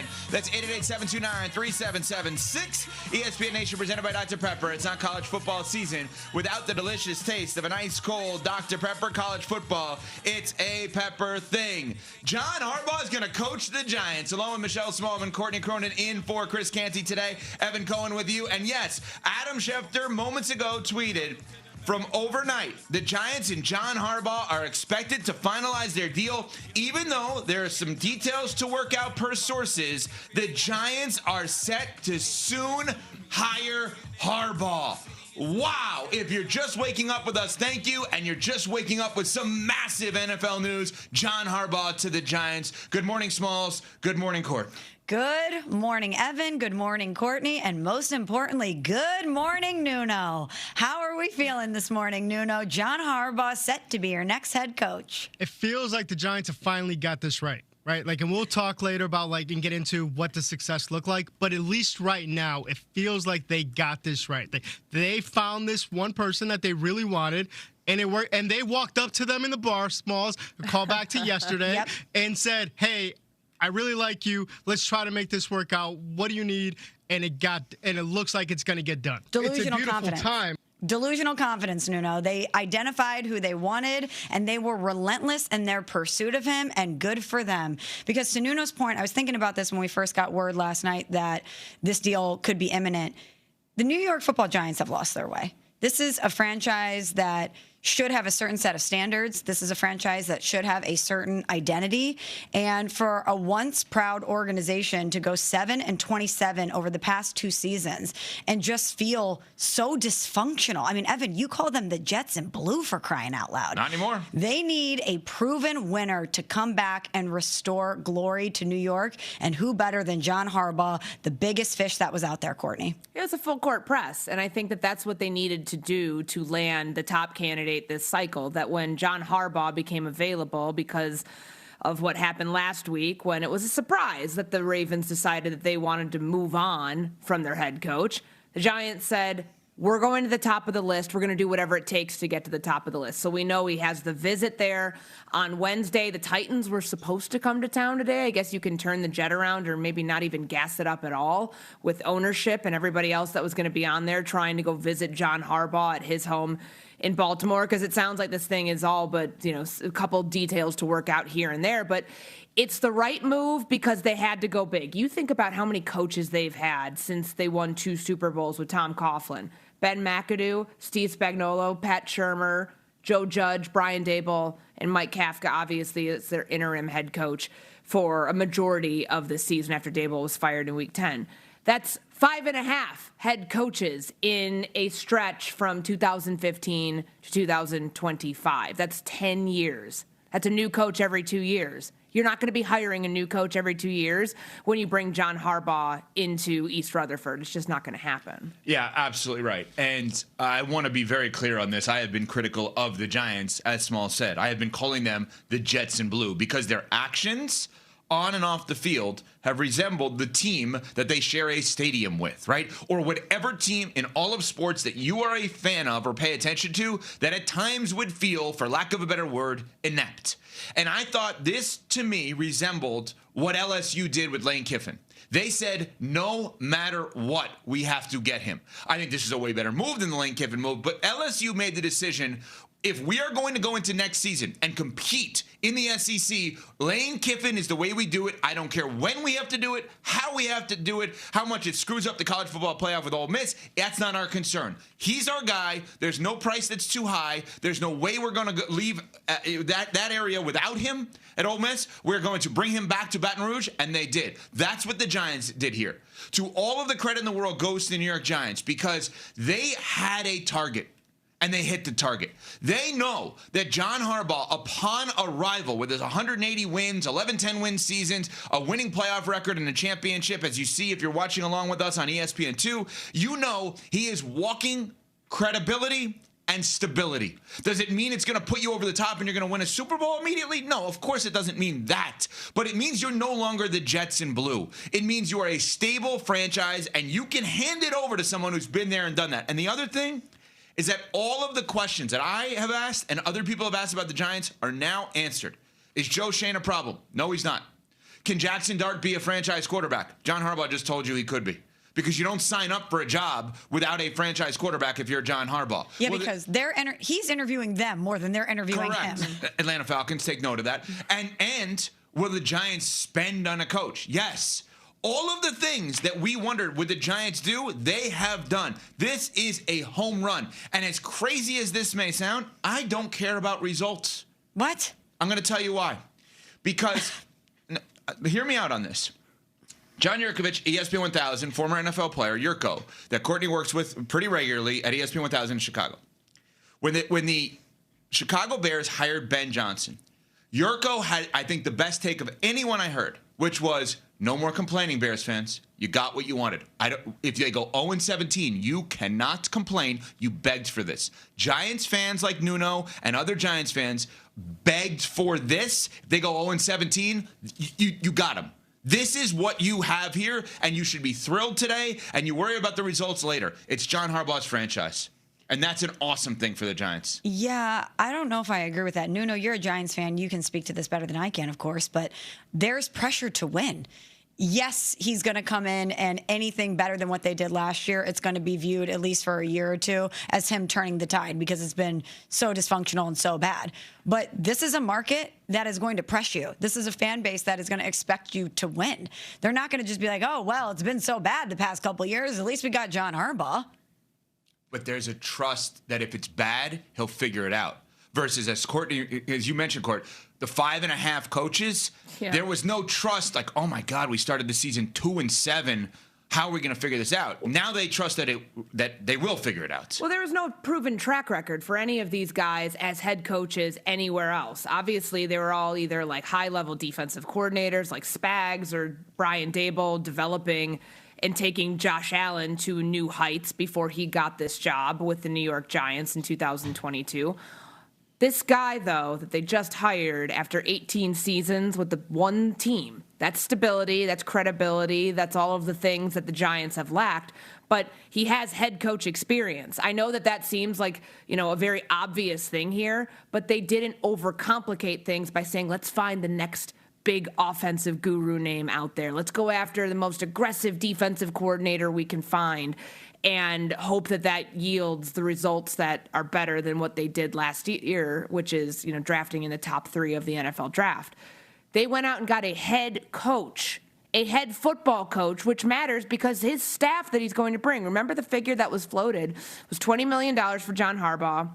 Again, that's 888-729-3776. ESPN Nation presented by Dr. Pepper. It's not college football season without the delicious taste of an ice cold Dr. Pepper college football. It's a pepper thing. John Harbaugh is going to coach the Giants along with Michelle Smallman, Courtney Cronin in for Chris Canty today. Evan Cohen with you. And yes, Adam Schefter moments ago tweeted from overnight, the Giants and John Harbaugh are expected to finalize their deal. Even though there are some details to work out per sources, the Giants are set to soon hire Harbaugh. Wow. If you're just waking up with us, thank you. And you're just waking up with some massive NFL news. John Harbaugh to the Giants. Good morning, Smalls. Good morning, Court. Good morning, Evan. Good morning, Courtney. And most importantly, good morning, Nuno. How are we feeling this morning, Nuno? John Harbaugh set to be your next head coach. It feels like the Giants have finally got this right? Like, and we'll talk later about, like, and get into what the success look like. But at least right now, it feels like they got this right. They found this one person that they really wanted. And it worked. And they walked up to them in the bar, Smalls, call back to yesterday, Yep. and said, hey, I really like you. Let's try to make this work out. What do you need? And it looks like it's going to get done. Delusional it's a beautiful confidence. time. Delusional confidence, Nuno. They identified who they wanted, and they were relentless in their pursuit of him, and good for them. Because to Nuno's point, I was thinking about this when we first got word last night that this deal could be imminent. The New York Football Giants have lost their way. This is a franchise that should have a certain set of standards. This is a franchise that should have a certain identity. And for a once proud organization to go 7-27 over the past 2 seasons and just feel so dysfunctional. I mean, Evan, you call them the Jets in blue, for crying out loud. Not anymore. They need a proven winner to come back and restore glory to New York. And who better than John Harbaugh, the biggest fish that was out there, Courtney? It was a full court press. And I think that that's what they needed to do to land the top candidate this cycle, that when John Harbaugh became available because of what happened last week, when it was a surprise that the Ravens decided that they wanted to move on from their head coach, the Giants said, we're going to the top of the list. We're going to do whatever it takes to get to the top of the list. So we know he has the visit there on Wednesday. The Titans were supposed to come to town today. I guess you can turn the jet around or maybe not even gas it up at all with ownership and everybody else that was going to be on there trying to go visit John Harbaugh at his home in Baltimore, because it sounds like this thing is all but, a couple details to work out here and there. But it's the right move because they had to go big. You think about how many coaches they've had since they won 2 Super Bowls with Tom Coughlin. Ben McAdoo, Steve Spagnuolo, Pat Shurmur, Joe Judge, Brian Daboll, and Mike Kafka, obviously, is their interim head coach for a majority of the season after Daboll was fired in Week 10. That's 5.5 head coaches in a stretch from 2015 to 2025. That's 10 years. That's a new coach every 2 years. You're not going to be hiring a new coach every 2 years when you bring John Harbaugh into East Rutherford. It's just not going to happen. Yeah, absolutely right. And I want to be very clear on this. I have been critical of the Giants, as Small said. I have been calling them the Jets in blue because their actions on and off the field have resembled the team that they share a stadium with, right? Or whatever team in all of sports that you are a fan of or pay attention to that at times would feel, for lack of a better word, inept. And I thought this, to me, resembled what LSU did with Lane Kiffin. They said, no matter what, we have to get him. I think this is a way better move than the Lane Kiffin move, but LSU made the decision, if we are going to go into next season and compete in the SEC, Lane Kiffin is the way we do it. I don't care when we have to do it, how we have to do it, how much it screws up the college football playoff with Ole Miss. That's not our concern. He's our guy. There's no price that's too high. There's no way we're going to leave that area without him at Ole Miss. We're going to bring him back to Baton Rouge, and they did. That's what the Giants did here. To all of the credit in the world goes to the New York Giants because they had a target. And they hit the target. They know that John Harbaugh, upon arrival with his 180 wins, 11-10 win seasons, a winning playoff record, and a championship, as you see if you're watching along with us on ESPN2, you know he is walking credibility and stability. Does it mean it's going to put you over the top and you're going to win a Super Bowl immediately? No, of course it doesn't mean that. But it means you're no longer the Jets in blue. It means you are a stable franchise and you can hand it over to someone who's been there and done that. And the other thing is that all of the questions that I have asked and other people have asked about the Giants are now answered. Is Joe Shane a problem? No, he's not. Can Jackson Dart be a franchise quarterback? John Harbaugh just told you he could be. Because you don't sign up for a job without a franchise quarterback if you're John Harbaugh. Yeah, because he's interviewing them more than they're interviewing him. Atlanta Falcons, take note of that. And will the Giants spend on a coach? Yes. All of the things that we wondered would the Giants do, they have done. This is a home run. And as crazy as this may sound, I don't care about results. What? I'm going to tell you why. Because, hear me out on this. John Yurkovich, ESPN 1000, former NFL player, Yurko, that Courtney works with pretty regularly at ESPN 1000 in Chicago. When the Chicago Bears hired Ben Johnson, Yurko had, I think, the best take of anyone I heard, which was, no more complaining, Bears fans. You got what you wanted. If they go 0-17, you cannot complain. You begged for this. Giants fans like Nuno and other Giants fans begged for this. If they go 0-17, you got them. This is what you have here, and you should be thrilled today, and you worry about the results later. It's John Harbaugh's franchise. And that's an awesome thing for the Giants. Yeah, I don't know if I agree with that. Nuno, you're a Giants fan. You can speak to this better than I can, of course, but there's pressure to win. Yes, he's going to come in, and anything better than what they did last year, it's going to be viewed, at least for a year or two, as him turning the tide because it's been so dysfunctional and so bad. But this is a market that is going to press you. This is a fan base that is going to expect you to win. They're not going to just be like, oh, well, it's been so bad the past couple of years. At least we got John Harbaugh. But there's a trust that if it's bad, he'll figure it out. Versus, as Courtney, as you mentioned, Court, the 5.5 coaches, there was no trust. Like, oh my God, we started the season 2-7. How are we going to figure this out? Now they trust that they will figure it out. Well, there was no proven track record for any of these guys as head coaches anywhere else. Obviously, they were all either like high-level defensive coordinators like Spags or Brian Daboll, developing and taking Josh Allen to new heights before he got this job with the New York Giants in 2022. This guy, though, that they just hired after 18 seasons with the one team, that's stability, that's credibility, that's all of the things that the Giants have lacked, but he has head coach experience. I know that seems like, a very obvious thing here, but they didn't overcomplicate things by saying, let's find the next big offensive guru name out there. Let's go after the most aggressive defensive coordinator we can find and hope that yields the results that are better than what they did last year, which is, drafting in the top 3 of the NFL draft. They went out and got a head coach, a head football coach, which matters because his staff that he's going to bring, remember the figure that was floated was $20 million for John Harbaugh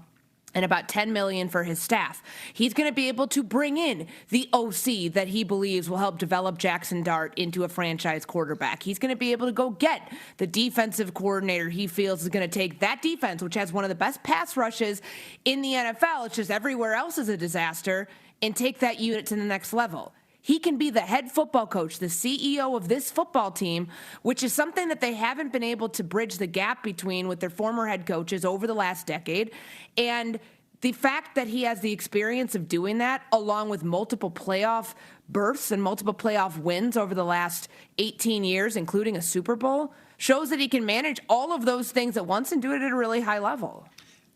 and about $10 million for his staff. He's going to be able to bring in the OC that he believes will help develop Jackson Dart into a franchise quarterback. He's going to be able to go get the defensive coordinator he feels is going to take that defense, which has one of the best pass rushes in the NFL. It's just everywhere else is a disaster, and take that unit to the next level. He can be the head football coach, the CEO of this football team, which is something that they haven't been able to bridge the gap between with their former head coaches over the last decade. And the fact that he has the experience of doing that, along with multiple playoff berths and multiple playoff wins over the last 18 years, including a Super Bowl, shows that he can manage all of those things at once and do it at a really high level.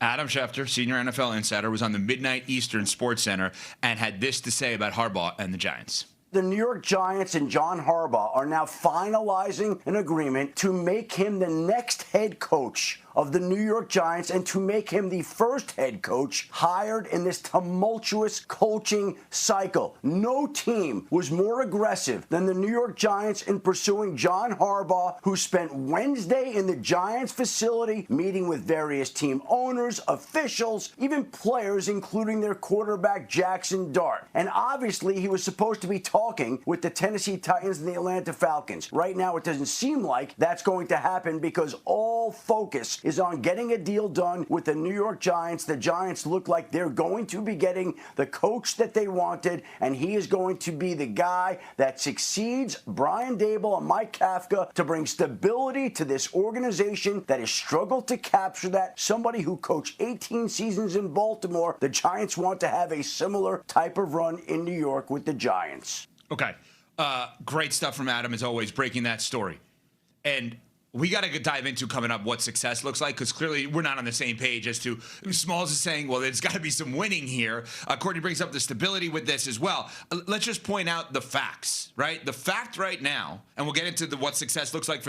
Adam Schefter, senior NFL insider, was on the Midnight Eastern Sports Center and had this to say about Harbaugh and the Giants. The New York Giants and John Harbaugh are now finalizing an agreement to make him the next head coach of the New York Giants and to make him the first head coach hired in this tumultuous coaching cycle. No team was more aggressive than the New York Giants in pursuing John Harbaugh, who spent Wednesday in the Giants facility meeting with various team owners, officials, even players, including their quarterback Jackson Dart. And obviously he was supposed to be talking with the Tennessee Titans and the Atlanta Falcons. Right now it doesn't seem like that's going to happen because all focus is on getting a deal done with the New York Giants. The Giants look like they're going to be getting the coach that they wanted, and he is going to be the guy that succeeds Brian Daboll and Mike Kafka to bring stability to this organization that has struggled to capture that. Somebody who coached 18 seasons in Baltimore. The Giants want to have a similar type of run in New York with the Giants. Okay. Great stuff from Adam, as always, breaking that story. And we got to dive into coming up what success looks like, because clearly we're not on the same page as to Smalls is saying, well, there's got to be some winning here. Courtney brings up the stability with this as well. Let's just point out the facts, right? The fact right now, and we'll get into what success looks like for the